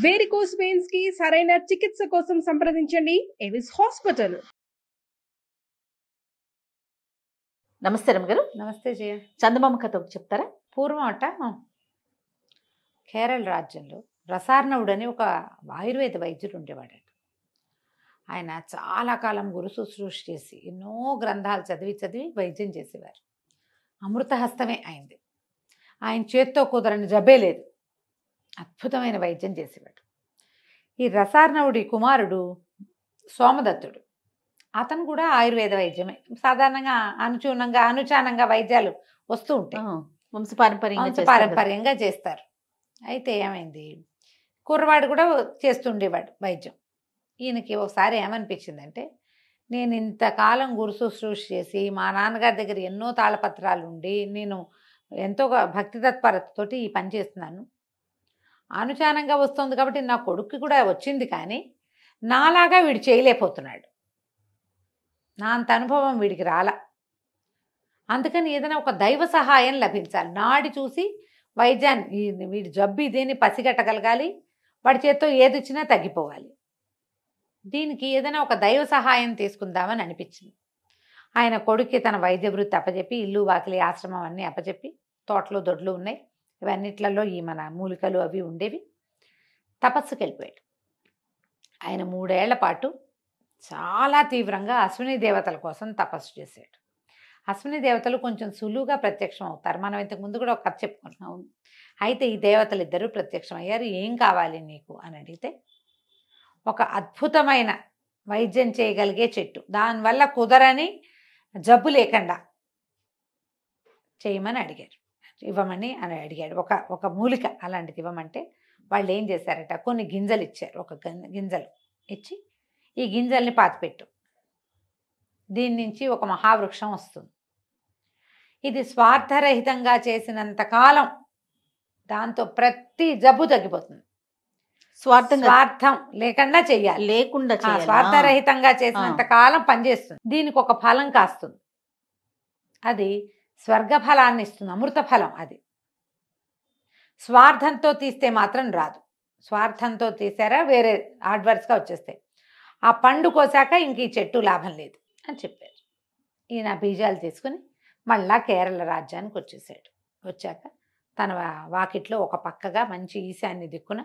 Varicose veins కి సరైన చికిత్స కోసం సంప్రదించండి ఎవిస్ హాస్పిటల్. నమస్తే రమ్మగారు. నమస్తే జయ. చందమామ కథ ఒకటి చెప్తారా? పూర్వం అట కేరళ రాజ్యంలో రసార్ణవుడు అని ఒక ఆయుర్వేద వైద్యుడు ఉండేవాడట. ఆయన చాలా కాలం గురు శుశ్రూష చేసి ఎన్నో గ్రంథాలు చదివి వైద్యం చేసేవారు. అమృతహస్తమే అయింది. ఆయన చేత్తో కుదరని జబ్బే లేదు. అద్భుతమైన వైద్యం చేసేవాడు. ఈ రసార్ణవుడి కుమారుడు సోమదత్తుడు. అతను కూడా ఆయుర్వేద వైద్యమే. సాధారణంగా అనుచానంగా వైద్యాలు వస్తూ ఉంటాయి. వంశపారంపర్యంగా చేస్తారు. అయితే ఏమైంది, కుర్రవాడు కూడా చేస్తుండేవాడు వైద్యం. ఈయనకి ఒకసారి ఏమనిపించిందంటే, నేను ఇంతకాలం గురు శుశ్రూష చేసి మా నాన్నగారి దగ్గర ఎన్నో తాళపత్రాలు ఉండి నేను ఎంతో భక్తి తత్పరతతోటి ఈ పని చేస్తున్నాను. అనుచానంగా వస్తుంది కాబట్టి నా కొడుక్కి కూడా వచ్చింది, కానీ నాలాగా వీడు చేయలేకపోతున్నాడు. నా అంత అనుభవం వీడికి రాలా. అందుకని ఏదైనా ఒక దైవ సహాయం లభించాలి. నాడి చూసి వైద్యాన్ని, వీడి జబ్బు ఇదేని పసిగట్టగలగాలి. వాడి చేత్తో ఏది వచ్చినా తగ్గిపోవాలి. దీనికి ఏదైనా ఒక దైవ సహాయం తీసుకుందామని అనిపించింది. ఆయన కొడుక్కి తన వైద్య వృత్తి అప్పచెప్పి, ఇల్లు వాకిలి ఆశ్రమం అన్నీ అప్పచెప్పి, తోటలు దొడ్లు ఉన్నాయి, ఇవన్నిట్లలో ఈ మన మూలికలు అవి ఉండేవి, తపస్సుకి వెళ్ళిపోయాడు. ఆయన 3 ఏళ్ల పాటు చాలా తీవ్రంగా అశ్విని దేవతల కోసం తపస్సు చేశాడు. అశ్విని దేవతలు కొంచెం సులువుగా ప్రత్యక్షం అవుతారు. మనం ఇంతకుముందు కూడా ఒక కథ చెప్పుకున్నాం. అయితే ఈ దేవతలు ఇద్దరు ప్రత్యక్షం అయ్యారు. ఏం కావాలి నీకు అని అడిగితే, ఒక అద్భుతమైన వైద్యం చేయగలిగే చెట్టు, దానివల్ల కుదరని జబ్బు లేకుండా చేయమని అడిగారు, ఇవ్వమని అని అడిగాడు. ఒక మూలిక అలాంటిది ఇవ్వమంటే వాళ్ళు ఏం చేశారట, కొన్ని గింజలు ఇచ్చారు. ఒక గింజలు ఇచ్చి, ఈ గింజల్ని పాతిపెట్టు, దీని నుంచి ఒక మహావృక్షం వస్తుంది. ఇది స్వార్థరహితంగా చేసినంత కాలం దాంతో ప్రతి జబ్బు తగ్గిపోతుంది. స్వార్థం లేకుండా చెయ్యాలి, స్వార్థరహితంగా చేసినంత కాలం పనిచేస్తుంది. దీనికి ఒక ఫలం కాస్తుంది, అది స్వర్గ ఫలాన్ని ఇస్తుంది, అమృత ఫలం. అది స్వార్థంతో తీస్తే మాత్రం రాదు. స్వార్థంతో తీసారా వేరే అడ్వర్స్గా వచ్చేస్తాయి. ఆ పండు కోసాక ఇంక ఈ చెట్టు లాభం లేదు అని చెప్పారు. ఈయన బీజాలు తీసుకుని మళ్ళా కేరళ రాజ్యానికి వచ్చేసాడు. వచ్చాక తన వాకిట్లో ఒక పక్కగా మంచి ఈశాన్య దిక్కున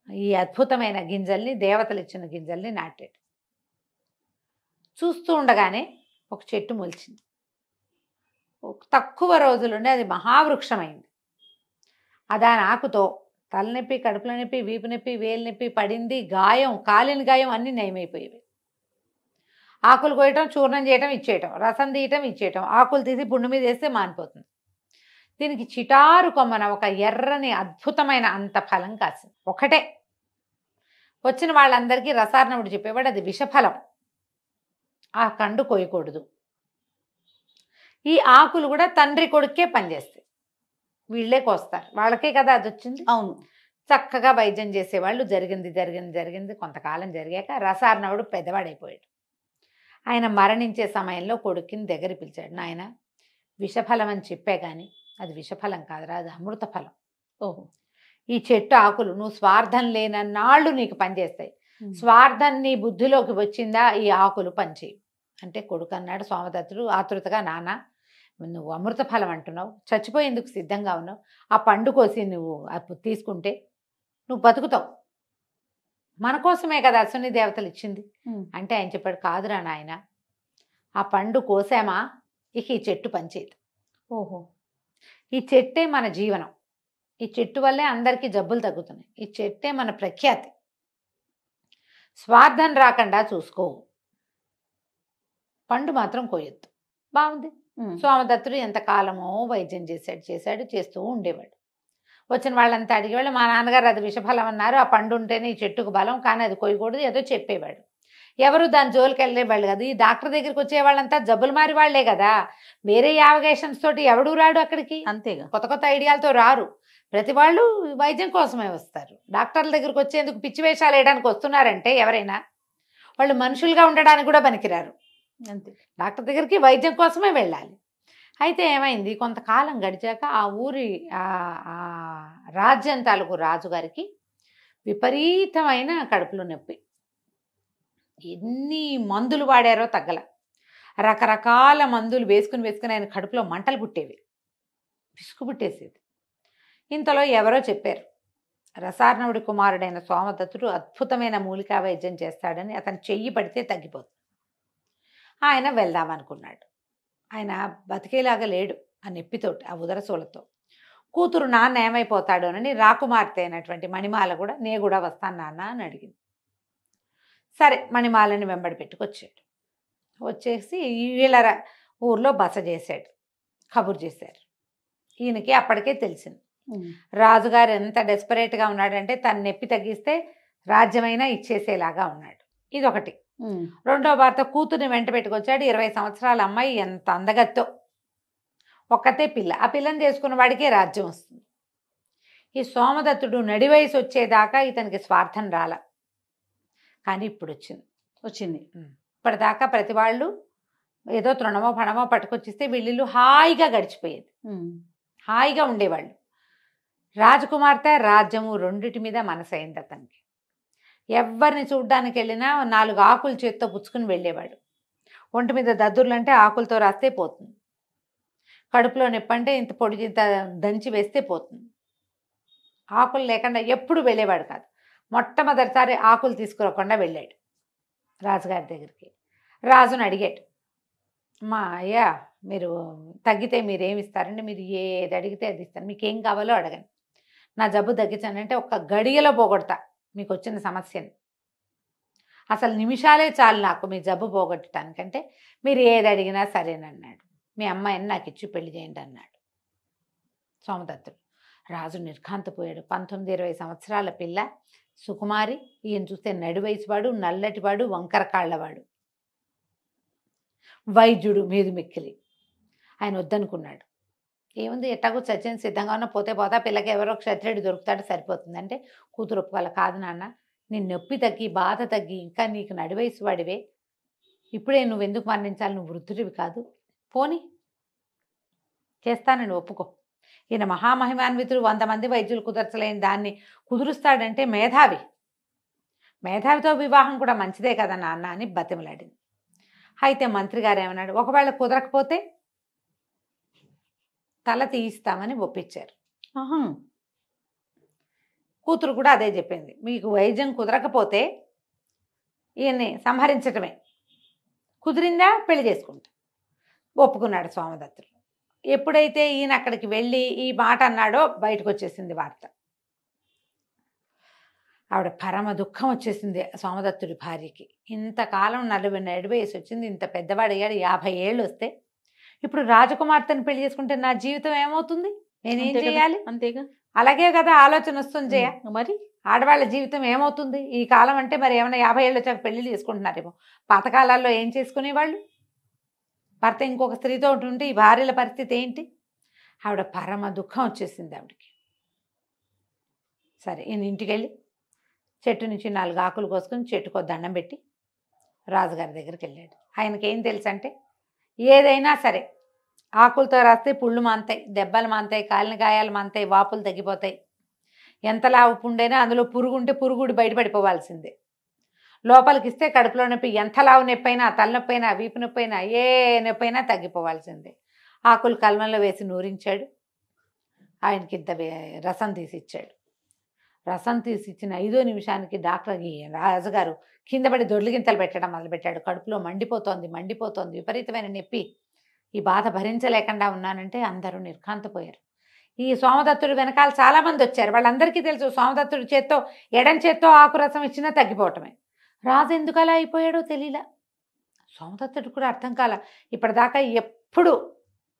ఈ అద్భుతమైన గింజల్ని, దేవతలు ఇచ్చిన గింజల్ని నాటాడు. చూస్తూ ఉండగానే ఒక చెట్టు మొలిచింది. తక్కువ రోజులుండి అది మహావృక్షమైంది. దాని ఆకుతో తలనొప్పి, కడుపుల నొప్పి, వీపు నొప్పి, వేలు నొప్పి, పడింది గాయం, కాలిన గాయం అన్నీ నయమైపోయేవి. ఆకులు కోయటం, చూర్ణం చేయటం, ఇచ్చేయటం, రసం తీయటం, ఇచ్చేయటం, ఆకులు తీసి పుండు మీద వేస్తే మానిపోతుంది. దీనికి చిటారు కొమ్మన ఒక ఎర్రని అద్భుతమైన అంత ఫలం కాసింది. ఒకటే. వచ్చిన వాళ్ళందరికీ రసార్ణవుడు చెప్పేవాడు, అది విషఫలం, ఆ కండు కోయకూడదు. ఈ ఆకులు కూడా తండ్రి కొడుకే పనిచేస్తాయి, వీళ్ళే కోస్తారు, వాళ్ళకే కదా అది వచ్చింది. అవును. చక్కగా వైద్యం చేసేవాళ్ళు. జరిగింది కొంతకాలం జరిగాక రసార్ణవుడు పెద్దవాడైపోయాడు. ఆయన మరణించే సమయంలో కొడుకుని దగ్గర పిలిచాడు. నాయన, విషఫలం అని చెప్పే కానీ అది విషఫలం కాదురా, అది అమృత ఫలం. ఓహో, ఈ చెట్టు ఆకులు నువ్వు స్వార్థం లేనన్నాళ్ళు నీకు పనిచేస్తాయి. స్వార్థం నీ బుద్ధిలోకి వచ్చిందా, ఈ ఆకులు పనిచేయి అంటే కొడుకు అన్నాడు. సోమదత్తుడు ఆతృతగా, నాన్న నువ్వు అమృత ఫలం అంటున్నావు, చచ్చిపోయేందుకు సిద్ధంగా ఉన్నావు, ఆ పండు కోసి నువ్వు తీసుకుంటే నువ్వు బతుకుతావు, మన కోసమే కదా అశ్విని దేవతలు ఇచ్చింది అంటే ఆయన చెప్పాడు, కాదురా నాయన, ఆ పండు కోసామా ఇక ఈ చెట్టు పనిచేయదు. ఓహో, ఈ చెట్టే మన జీవనం, ఈ చెట్టు వల్లే అందరికీ జబ్బులు తగ్గుతున్నాయి, ఈ చెట్టే మన ప్రఖ్యాతి, స్వార్థం రాకుండా చూసుకో, పండు మాత్రం కోయొద్దు. బాగుంది. సోమదత్తుడు ఎంతకాలమో వైద్యం చేస్తూ ఉండేవాడు. వచ్చిన వాళ్ళంతా అడిగేవాళ్ళు, మా నాన్నగారు అది విషఫలం అన్నారు, ఆ పండు ఉంటేనే ఈ చెట్టుకు బలం, కానీ అది కొయ్యకూడదు, ఏదో చెప్పేవాడు. ఎవరు దాని జోలికి వెళ్ళేవాళ్ళు కదా. ఈ డాక్టర్ దగ్గరికి వచ్చే వాళ్ళంతా జబ్బులు మారి వాళ్లే కదా, వేరే యావగేషన్స్ తోటి ఎవడు రాడు అక్కడికి. అంతేగా, కొత్త కొత్త ఐడియాలతో రారు. ప్రతి వాళ్ళు వైద్యం కోసమే వస్తారు. డాక్టర్ల దగ్గరికి వచ్చేందుకు పిచ్చి వేషాలు వేయడానికి వస్తున్నారంటే ఎవరైనా వాళ్ళు మనుషులుగా ఉండడానికి కూడా పనికిరారు. అంతే, డాక్టర్ దగ్గరికి వైద్యం కోసమే వెళ్ళాలి. అయితే ఏమైంది, కొంతకాలం గడిచాక ఆ ఊరి రాజ్యం తాలూకు రాజుగారికి విపరీతమైన కడుపులో నొప్పి. ఎన్ని మందులు వాడారో తగ్గల. రకరకాల మందులు వేసుకుని ఆయన కడుపులో మంటలు పుట్టేవి, పిసుకు పుట్టేసేది. ఇంతలో ఎవరో చెప్పారు, రసార్ణవుడి కుమారుడైన సోమదత్తుడు అద్భుతమైన మూలికా వైద్యం చేస్తాడని, అతను చెయ్యి పడితే తగ్గిపోతుంది. ఆయన వెళ్దామనుకున్నాడు. ఆయన బతికేలాగా లేడు ఆ నొప్పితోటి, ఆ ఉదరసూలతో. కూతురు నాన్న ఏమైపోతాడు అని రాకుమార్తె అయినటువంటి మణిమాల కూడా, నేను కూడా వస్తాను నాన్న అని అడిగింది. సరే మణిమాలని వెంబడి పెట్టుకొచ్చాడు. వచ్చేసి వీళ్ళ ఊర్లో బస చేశాడు. కబురు చేశారు. ఈయనకి అప్పటికే తెలిసింది రాజుగారు ఎంత డెస్పరేట్గా ఉన్నాడంటే తన నొప్పి తగ్గిస్తే రాజ్యమైనా ఇచ్చేసేలాగా ఉన్నాడు. ఇదొకటి. రెండో భర్త కూతుర్ని వెంట పెట్టుకొచ్చాడు. 20 సంవత్సరాల అమ్మాయి, ఎంత అందగత్తో, ఒక్కతే పిల్ల. ఆ పిల్లని చేసుకున్న వాడికే రాజ్యం వస్తుంది. ఈ సోమదత్తుడు నడి వయసు వచ్చేదాకా ఇతనికి స్వార్థం రాల, కానీ ఇప్పుడు వచ్చింది. ఇప్పటిదాకా ప్రతి వాళ్ళు ఏదో తృణమో పణమో పట్టుకొచ్చిస్తే వీళ్ళు హాయిగా గడిచిపోయేది, హాయిగా ఉండేవాళ్ళు. రాజకుమార్తె రాజ్యము రెండిటి మీద మనసైంది అతనికి. ఎవరిని చూడ్డానికి వెళ్ళినా 4 ఆకులు చేత్తో పుచ్చుకుని వెళ్ళేవాడు. ఒంటి మీద దద్దుర్లంటే ఆకులతో రాస్తే పోతుంది, కడుపులో నొప్పంటే ఇంత పొడి ఇంత దంచి వేస్తే పోతుంది. ఆకులు లేకుండా ఎప్పుడు వెళ్ళేవాడు కాదు. మొట్టమొదటిసారి ఆకులు తీసుకురాకుండా వెళ్ళాడు రాజుగారి దగ్గరికి. రాజుని అడిగాడు, మా అయ్యా మీరు తగ్గితే మీరేమి ఇస్తారంటే, మీరు ఏది అడిగితే అది ఇస్తాను, మీకేం కావాలో అడగండి, నా జబ్బు తగ్గించానంటే ఒక్క గడియలో పోగొడతా మీకు వచ్చిన సమస్యని. అసలు నిమిషాలే చాలు నాకు మీ జబ్బు పోగొట్టడానికంటే, మీరు ఏది అడిగినా సరేనన్నాడు. మీ అమ్మాయిని నాకు ఇచ్చి పెళ్లి చేయండి అన్నాడు సోమదత్తుడు. రాజు నిర్ఘాంతపోయాడు. 19-20 సంవత్సరాల పిల్ల, సుకుమారి. ఈయన చూస్తే నడి వయసువాడు, నల్లటివాడు, వంకర కాళ్ళవాడు, వైద్యుడు మీది మిక్కిలి. ఆయన వద్దనుకున్నాడు. ఏముంది, ఎట్టాగో చచ్చిన సిద్ధంగా ఉన్న, పోతే పోతా, పిల్లకి ఎవరో క్షత్రియుడు దొరుకుతాడు సరిపోతుంది అంటే, కూతురు ఒప్పుకోవాలి. కాదు నాన్న, నీ నొప్పి తగ్గి బాధ తగ్గి ఇంకా నీకు నడి వయసు వాడివే, ఇప్పుడే నువ్వెందుకు మరణించాలి, నువ్వు వృద్ధుడివి కాదు, పోని చేస్తానని ఒప్పుకో. ఈయన మహామహిమాన్వితుడు, 100 మంది వైద్యులు కుదర్చలేని దాన్ని కుదురుస్తాడంటే మేధావి, మేధావితో వివాహం కూడా మంచిదే కదా నాన్న అని బతిమలాడింది. అయితే మంత్రి గారు ఏమన్నాడు, ఒకవేళ కుదరకపోతే తల తీయిస్తామని ఒప్పించారు. కూతురు కూడా అదే చెప్పింది, మీకు వైద్యం కుదరకపోతే ఈయన్ని సంహరించటమే, కుదిరిందా పెళ్లి చేసుకుంటా. ఒప్పుకున్నాడు సోమదత్తుడు. ఎప్పుడైతే ఈయన అక్కడికి వెళ్ళి ఈ మాట అన్నాడో బయటకు వచ్చేసింది వార్త. ఆవిడ పరమ దుఃఖం వచ్చేసింది సోమదత్తుడి భార్యకి. ఇంతకాలం 40 వయసు వచ్చింది, ఇంత పెద్దవాడయ్యాడు, 50 ఏళ్ళు వస్తే ఇప్పుడు రాజకుమార్తెను పెళ్లి చేసుకుంటే నా జీవితం ఏమవుతుంది, నేనేం చేయాలి? అంతేగా, అలాగే కదా ఆలోచన వస్తుంది జయ. మరి ఆడవాళ్ళ జీవితం ఏమవుతుంది ఈ కాలం అంటే? మరి ఏమైనా 50 ఏళ్ళు వచ్చాక పెళ్లి చేసుకుంటున్నారేమో. పాతకాలాల్లో ఏం చేసుకునేవాళ్ళు? భర్త ఇంకొక స్త్రీతో ఉంటుంటే ఈ భార్యల పరిస్థితి ఏంటి? ఆవిడ పరమ దుఃఖం వచ్చేసింది ఆవిడకి. సరే ఈయన ఇంటికి వెళ్ళి చెట్టు నుంచి 4 ఆకులు కోసుకొని చెట్టుకో దండం పెట్టి రాజుగారి దగ్గరికి వెళ్ళాడు. ఆయనకి ఏం తెలుసు అంటే, ఏదైనా సరే ఆకులతో రాస్తే పుళ్ళు మాంతాయి, దెబ్బలు మాంతాయి, కాలిన గాయాలు మాంతాయి, వాపులు తగ్గిపోతాయి. ఎంత లావు పుండైనా అందులో పురుగు ఉంటే పురుగుడు బయటపడిపోవాల్సిందే. లోపలికి ఇస్తే కడుపులో నొప్పి, ఎంత లావు నొప్పి అయినా, తలనొప్పి అయినా, వీపు నొప్పి అయినా, ఏ నొప్పి అయినా తగ్గిపోవాల్సిందే. ఆకులు కల్మంలో వేసి నూరించాడు. ఆయనకి ఇంత రసం తీసి ఇచ్చాడు. రసం తీసి ఇచ్చిన 5వ నిమిషానికి డాక్టర్ రాజుగారు కింద పడి దొర్లిగింతలు పెట్టడం మొదలుపెట్టాడు. కడుపులో మండిపోతోంది, విపరీతమైన నొప్పి, ఈ బాధ భరించలేకుండా ఉన్నానంటే అందరూ నిర్ఘాంతపోయారు. ఈ సోమదత్తుడు వెనకాల చాలామంది వచ్చారు. వాళ్ళందరికీ తెలుసు సోమదత్తుడి చేత్తో, ఎడం చేత్తో ఆకు రసం ఇచ్చినా తగ్గిపోవటమే. రాజు ఎందుకు అలా అయిపోయాడో తెలియలా. సోమదత్తుడు కూడా అర్థం కాల. ఇప్పటిదాకా ఎప్పుడు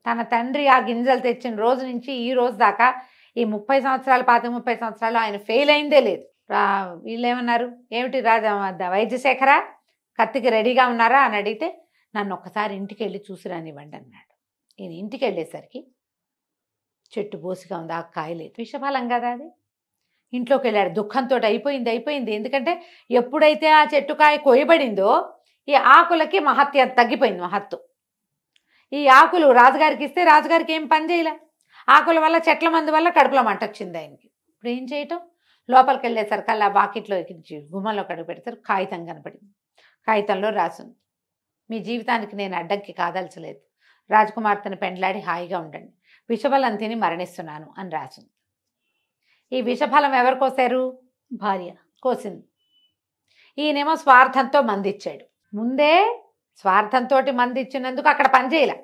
తన తండ్రి ఆ గింజలు తెచ్చిన రోజు నుంచి ఈ రోజు దాకా ఈ 30 సంవత్సరాలు 30 సంవత్సరాలు ఆయన ఫెయిల్ అయిందే లేదు. వీళ్ళు ఏమన్నారు, ఏమిటి వైద్యశేఖర కత్తికి రెడీగా ఉన్నారా అని అడిగితే, నన్ను ఒక్కసారి ఇంటికి వెళ్ళి చూసి రానివ్వండి అన్నాడు. ఈయన ఇంటికి వెళ్ళేసరికి చెట్టు బోసిగా ఉంది, ఆ కాయలేదు, విషఫలం కదా అది. ఇంట్లోకి వెళ్ళాడు. దుఃఖంతో అయిపోయింది. ఎందుకంటే ఎప్పుడైతే ఆ చెట్టు కాయ కోయబడిందో ఈ ఆకులకి మహత్యం తగ్గిపోయింది, మహత్తు. ఈ ఆకులు రాజుగారికి ఇస్తే రాజుగారికి ఏం పని చేయలే. ఆకుల వల్ల, చెట్ల మందు వల్ల కడుపులో మంట వచ్చింది ఆయనకి. ఇప్పుడు ఏం చేయటం? లోపలికి వెళ్ళేసరికల్లా బాకెట్లో ఎక్కించి గుమ్మంలో కడుగు పెడతారు. కాగితం కనపడింది. కాగితంలో రాసింది, మీ జీవితానికి నేను అడ్డంకి కాదల్చలేదు. రాజకుమార్తెను పెండ్లాడి హాయిగా ఉండండి. విషఫలం తిని మరణిస్తున్నాను అని రాసింది. ఈ విషఫలం ఎవరు కోసారు? భార్య కోసింది. ఈయనేమో స్వార్థంతో మందిచ్చాడు. ముందే స్వార్థంతో మందిచ్చినందుకు అక్కడ పనిచేయలే.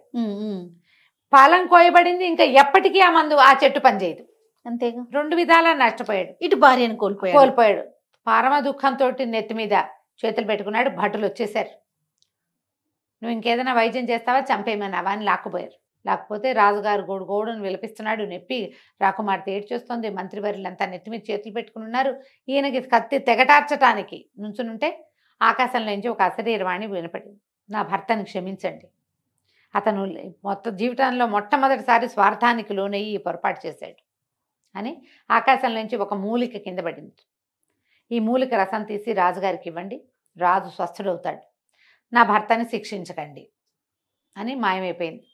ఫలం కోయబడింది, ఇంకా ఎప్పటికీ ఆ మందు ఆ చెట్టు పనిచేయదు. అంతేగా, 2 విధాలా నష్టపోయాడు. ఇటు భార్యను కోల్పోయాడు. పరమ దుఃఖంతో నెత్తి మీద చేతులు పెట్టుకున్నాడు. భటులు వచ్చేసారు. నువ్వు ఇంకేదైనా వైద్యం చేస్తావా, చంపేయమన్నావా అని లాక్కుపోయారు. లేకపోతే రాజుగారు గోడును విలపిస్తున్నాడు. నొప్పి రాకుమార్తె ఏడ్చేస్తోంది. మంత్రివర్యులంతా నెత్తి మీద చేతులు పెట్టుకుని ఉన్నారు. ఈయనకి కత్తి తెగటార్చటానికి నుంచునుంటే ఆకాశంలోంచి ఒక అశరీరవాణి వినపడింది. నా భర్తని క్షమించండి, అతను మొత్తం జీవితంలో మొట్టమొదటిసారి స్వార్థానికి లోనయ్యి పొరపాటు చేశాడు అని ఆకాశంలోంచి ఒక మూలిక కింద పడింది. ఈ మూలిక రసం తీసి రాజుగారికి ఇవ్వండి, రాజు స్వస్థుడవుతాడు. నా భర్తని శిక్షించకండి అని మాయమైపోయింది.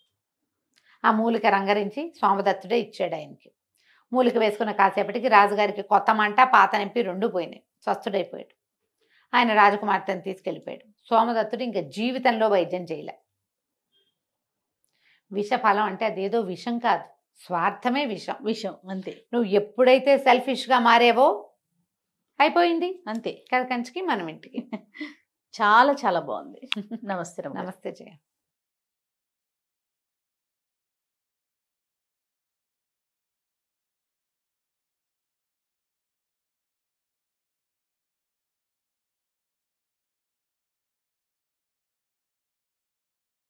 ఆ మూలిక రంగరించి సోమదత్తుడే ఇచ్చాడు ఆయనకి. మూలిక వేసుకున్న కాసేపటికి రాజుగారికి కొత్త మంట పాత నొప్పి 2 పోయినాయి. స్వస్థుడైపోయాడు. ఆయన రాజకుమార్తెను తీసుకెళ్ళిపోయాడు. సోమదత్తుడు ఇంకా జీవితంలో వైద్యం చేయలే. విషఫలం అంటే అదేదో విషం కాదు, స్వార్థమే విషం. విషయం అంతే. నువ్వు ఎప్పుడైతే సెల్ఫిష్గా మారేవో అయిపోయింది అంతే. కథ కంచికి మనం ఇంటికి. చాలా చాలా బాగుంది. నమస్తే. నమస్తే జయ.